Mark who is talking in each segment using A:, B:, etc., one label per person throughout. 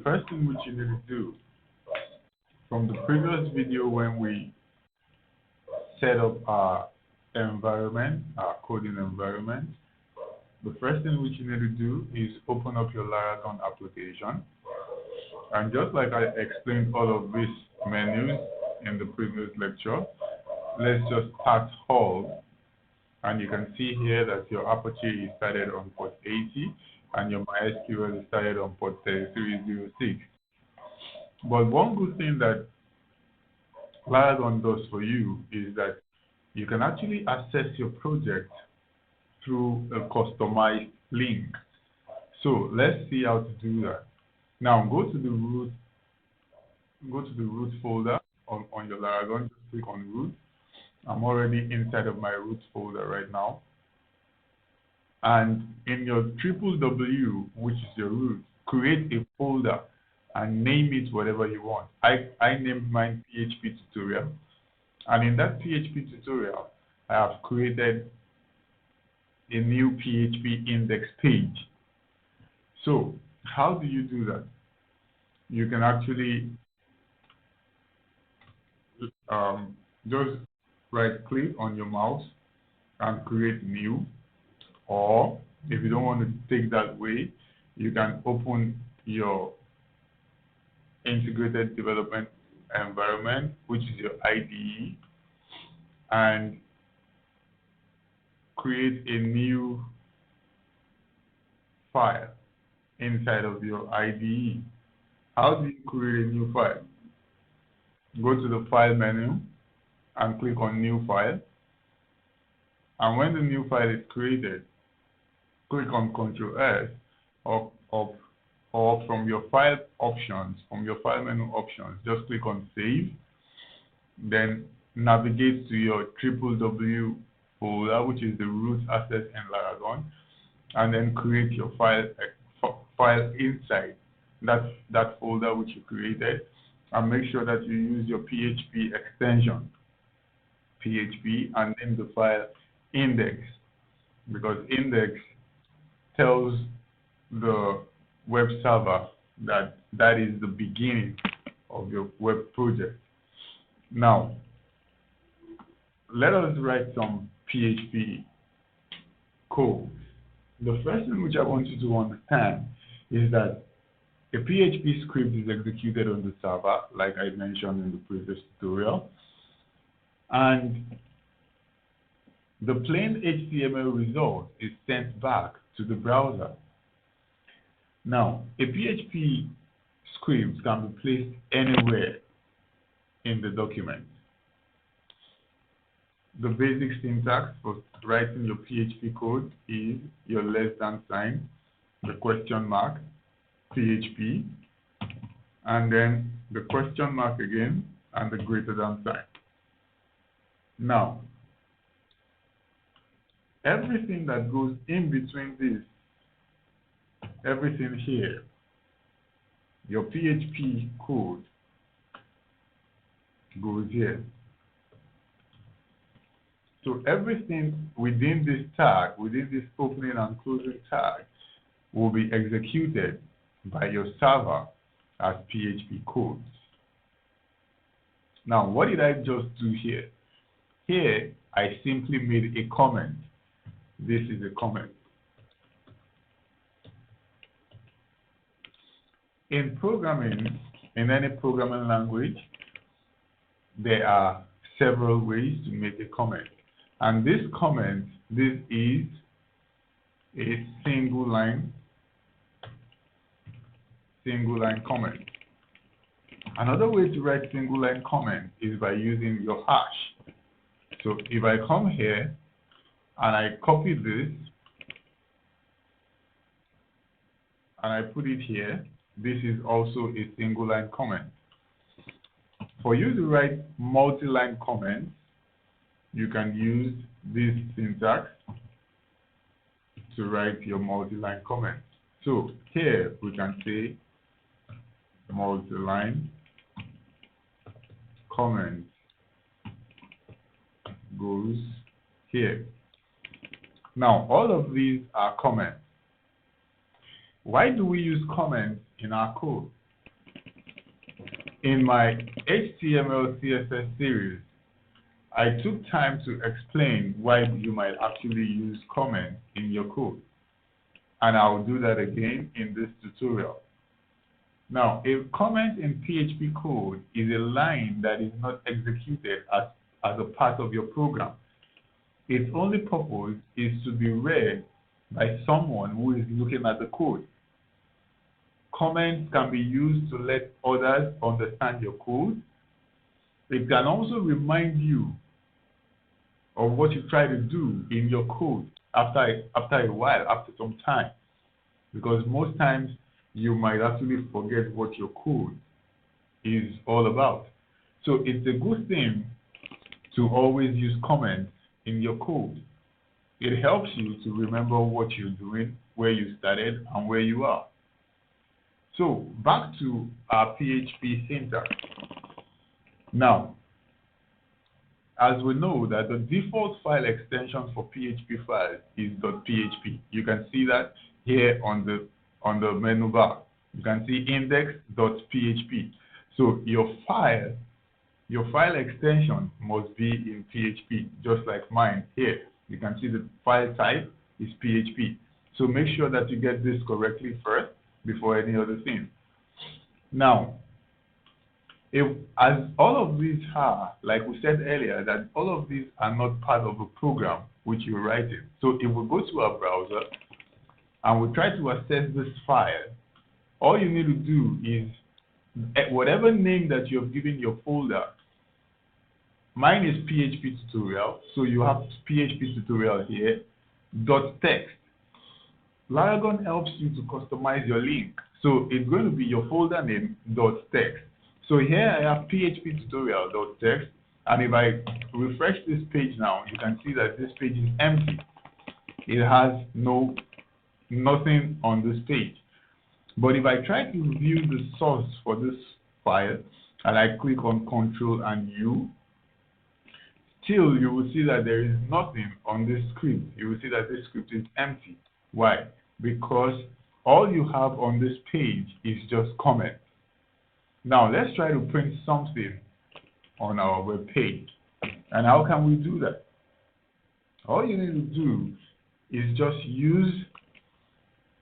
A: first thing which you need to do from the previous video when we set up our environment, our coding environment, the first thing which you need to do is open up your Laragon application. And just like I explained all of these menus in the previous lecture, let's just start hold. And you can see here that your Apache is started on port 80 and your MySQL is started on port 3306. But one good thing that Laragon does for you is that you can actually access your project through a customized link. So let's see how to do that. Now go to the root folder on your Laragon. Just click on root. I'm already inside of my root folder right now. And in your www, which is your root, create a folder and name it whatever you want. I named mine PHP tutorial. And in that PHP tutorial, I have created a new PHP index page. So how do you do that? You can actually just right click on your mouse and create new, or if you don't want to take that way, you can open your integrated development environment, which is your IDE, and create a new file inside of your IDE. How do you create a new file? Go to the file menu and click on new file. And when the new file is created, click on Ctrl S or from your file options, from your file menu options, just click on save. Then navigate to your www folder, which is the root access in Laragon, and then create your file inside that folder which you created, and make sure that you use your PHP extension, PHP, and name the file index, because index tells the web server that is the beginning of your web project. Now, let us write some PHP code. The first thing which I want you to understand is that a PHP script is executed on the server, like I mentioned in the previous tutorial, and the plain HTML result is sent back to the browser. Now, a PHP script can be placed anywhere in the document. The basic syntax for writing your PHP code is your less than sign, the question mark, PHP, and then the question mark again, and the greater than sign. Now, everything that goes in between this, everything here, your PHP code goes here. So everything within this tag, within this opening and closing tag, will be executed by your server as PHP codes. Now, what did I just do here? Here, I simply made a comment. This is a comment. In programming, in any programming language, there are several ways to make a comment. And this comment, this is a single line comment. Another way to write single line comment is by using your hash. So if I come here and I copy this and I put it here, this is also a single line comment. For you to write multi-line comments, you can use this syntax to write your multi-line comments. So here we can say multi-line comment goes here. Now, all of these are comments. Why do we use comments in our code? In my HTML CSS series, I took time to explain why you might actually use comments in your code. And I'll do that again in this tutorial. Now, a comment in PHP code is a line that is not executed as a part of your program. Its only purpose is to be read by someone who is looking at the code. Comments can be used to let others understand your code. It can also remind you of what you try to do in your code after a while, after some time. Because most times you might actually forget what your code is all about. So it's a good thing to always use comments in your code. It helps you to remember what you're doing, where you started, and where you are. So back to our PHP syntax. Now, as we know that the default file extension for PHP files is .php. You can see that here on the menu bar. You can see index.php. So your file extension must be in PHP, just like mine here. You can see the file type is PHP. So make sure that you get this correctly first before any other thing. Now, as all of these are, like we said earlier, that all of these are not part of a program which you're writing. So if we go to our browser and we try to access this file, all you need to do is whatever name that you have given your folder. Mine is PHP tutorial, so you have PHP tutorial here, .text. Laragon helps you to customize your link. So it's going to be your folder name, .text. So here I have PHP tutorial.text, and if I refresh this page now, you can see that this page is empty. It has nothing on this page. But if I try to view the source for this file, and I click on Ctrl and U, still you will see that there is nothing on this script. You will see that this script is empty. Why? Because all you have on this page is just comments. Now let's try to print something on our web page. And how can we do that? All you need to do is just use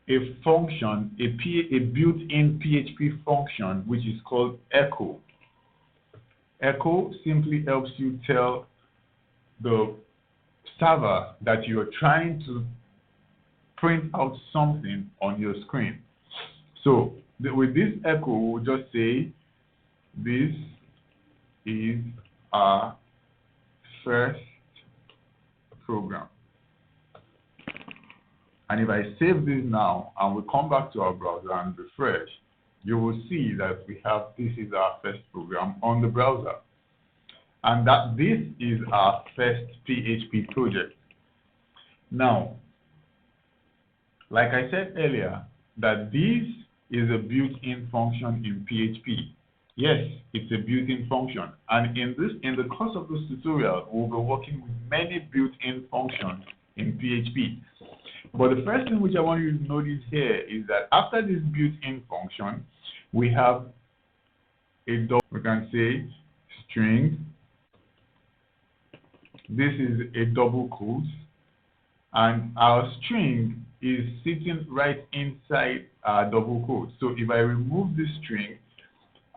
A: a function, a built-in PHP function, which is called echo. Echo simply helps you tell the server that you are trying to print out something on your screen. So with this echo, we'll just say, this is our first program. And if I save this now and we come back to our browser and refresh, you will see that we have this is our first program on the browser. And that this is our first PHP project. Now, like I said earlier, that this is a built-in function in PHP. Yes, it's a built-in function. And in the course of this tutorial, we'll be working with many built-in functions in PHP. But the first thing which I want you to notice here is that after this built-in function, we have we can say string. This is a double quote, and our string is sitting right inside our double quote. So if I remove this string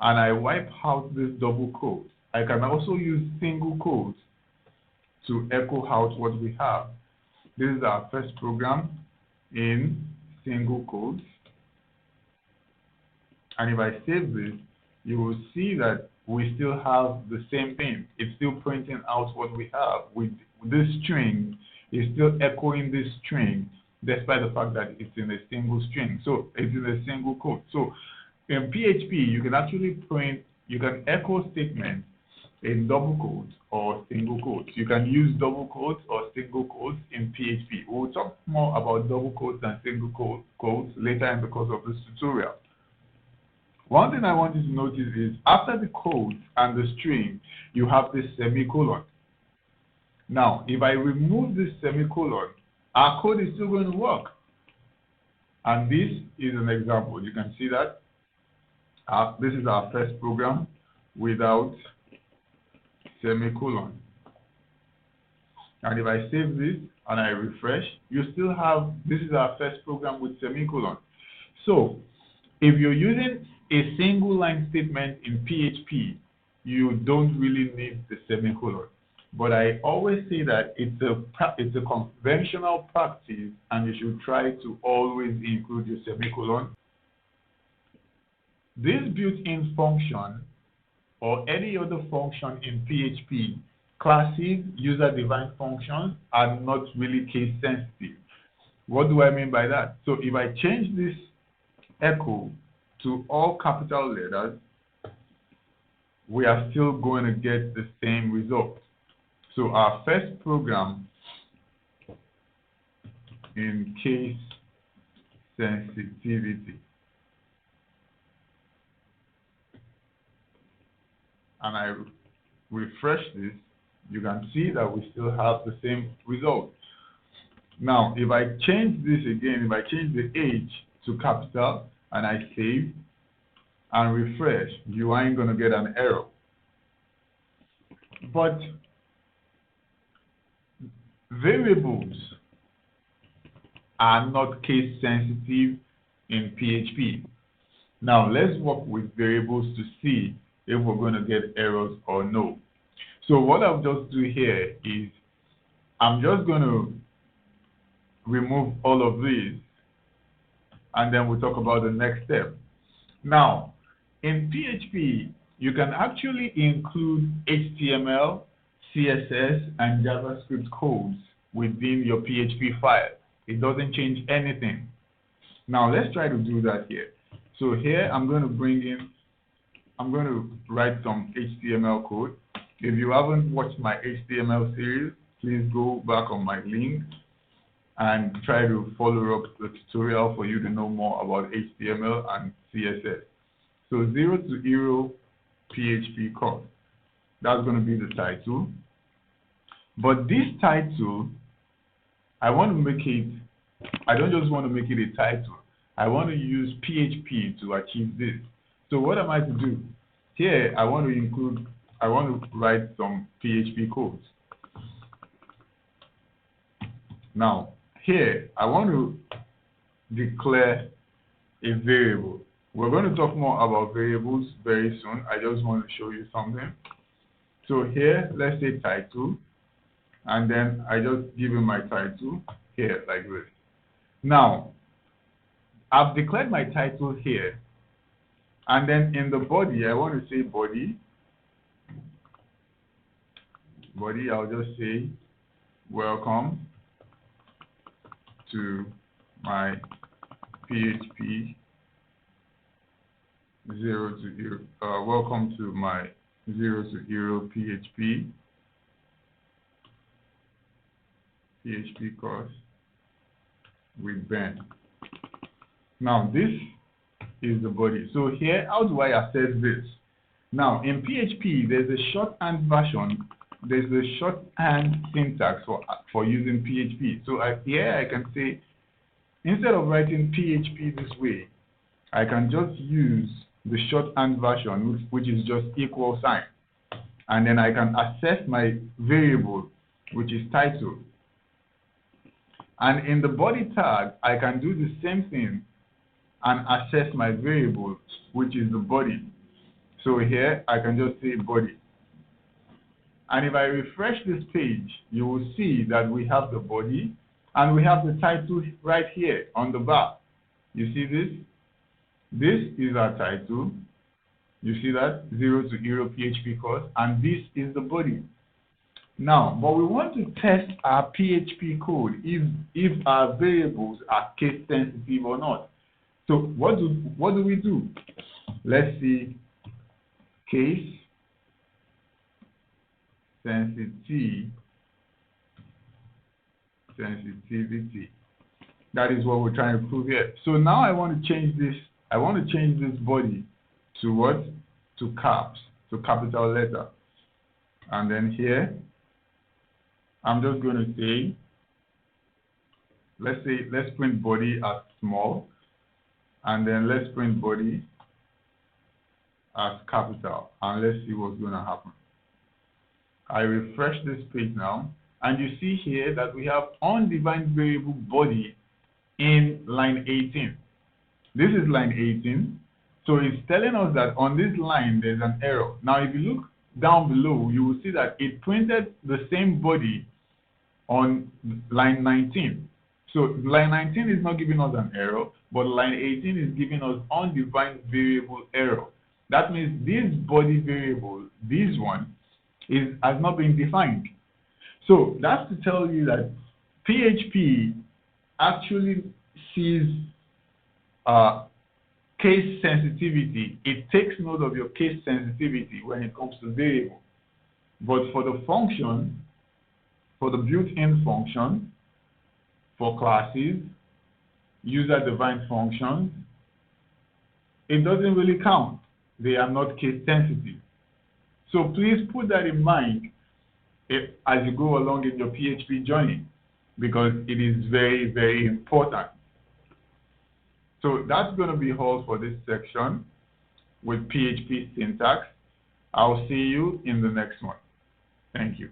A: and I wipe out this double quote, I can also use single quotes to echo out what we have. This is our first program in single quotes. And if I save this, you will see that we still have the same thing. It's still printing out what we have. With this string is still echoing this string, despite the fact that it's in a single string. So it's in a single quote. So in PHP, you can actually print, you can echo statements in double quotes or single quotes. You can use double quotes or single quotes in PHP. We'll talk more about double quotes and single quotes later in the course of this tutorial. One thing I want you to notice is after the quote and the string, you have this semicolon. Now, if I remove this semicolon, our code is still going to work. And this is an example. You can see that this is our first program. without semicolon. And if I save this and I refresh, you still have, this is our first program with semicolon. So if you're using a single line statement in PHP, you don't really need the semicolon. But I always say that it's a conventional practice, and you should try to always include your semicolon. This built-in function or any other function in PHP, classes, user-defined functions, are not really case sensitive. What do I mean by that? So if I change this echo to all capital letters, we are still going to get the same result. So our first program in case sensitivity, and I refresh this, you can see that we still have the same result. Now, if I change this again, if I change the H to capital and I save and refresh, you ain't going to get an error. But variables are not case sensitive in PHP. Now, let's work with variables to see if we're going to get errors or no. So what I'll just do here is I'm just going to remove all of these, and then we'll talk about the next step. Now, in PHP, you can actually include HTML, CSS, and JavaScript codes within your PHP file. It doesn't change anything. Now, let's try to do that here. So here, I'm going to write some HTML code. If you haven't watched my HTML series, please go back on my link and try to follow up the tutorial for you to know more about HTML and CSS. So 0 to hero PHP course. That's going to be the title. But this title, I want to make it, I don't just want to make it a title. I want to use PHP to achieve this. So what am I to do? Here, I want to write some PHP codes. Now, here, I want to declare a variable. We're going to talk more about variables very soon. I just want to show you something. So here, let's say title, and then I just give you my title here like this. Now, I've declared my title here, and then in the body, I want to say body. Body, I'll just say welcome to my PHP 0 to hero. Welcome to my 0 to hero PHP course with Ben. Now this is the body. So here, how do I access this? Now in PHP, there's a shorthand version. There's a shorthand syntax for using PHP. So here I can say, instead of writing PHP this way, I can just use the shorthand version, which is just equal sign. And then I can access my variable, which is title. And in the body tag, I can do the same thing and access my variable, which is the body. So here, I can just say body. And if I refresh this page, you will see that we have the body and we have the title right here on the bar. You see this? This is our title. You see that? 0 to hero PHP course. And this is the body. Now, but we want to test our PHP code if our variables are case sensitive or not. So what do we do? Let's see case sensitivity. That is what we're trying to prove here. So now I want to change this. I want to change this body to what? To caps, to capital letter. And then here, I'm just going to say, let's print body as small, and then let's print body as capital, and let's see what's going to happen. I refresh this page now, and you see here that we have undefined variable body in line 18. This is line 18, so it's telling us that on this line there's an error. Now if you look down below, you will see that it printed the same body on line 19. So line 19 is not giving us an error, but line 18 is giving us undefined variable error. That means this body variable, this one, has not been defined. So that's to tell you that PHP actually sees case sensitivity. It takes note of your case sensitivity when it comes to variable. But for the function, for the built-in function, for classes, user-defined functions, it doesn't really count. They are not case sensitive. So please put that in mind as you go along in your PHP journey, because it is very, very important. So that's going to be all for this section with PHP syntax. I'll see you in the next one. Thank you.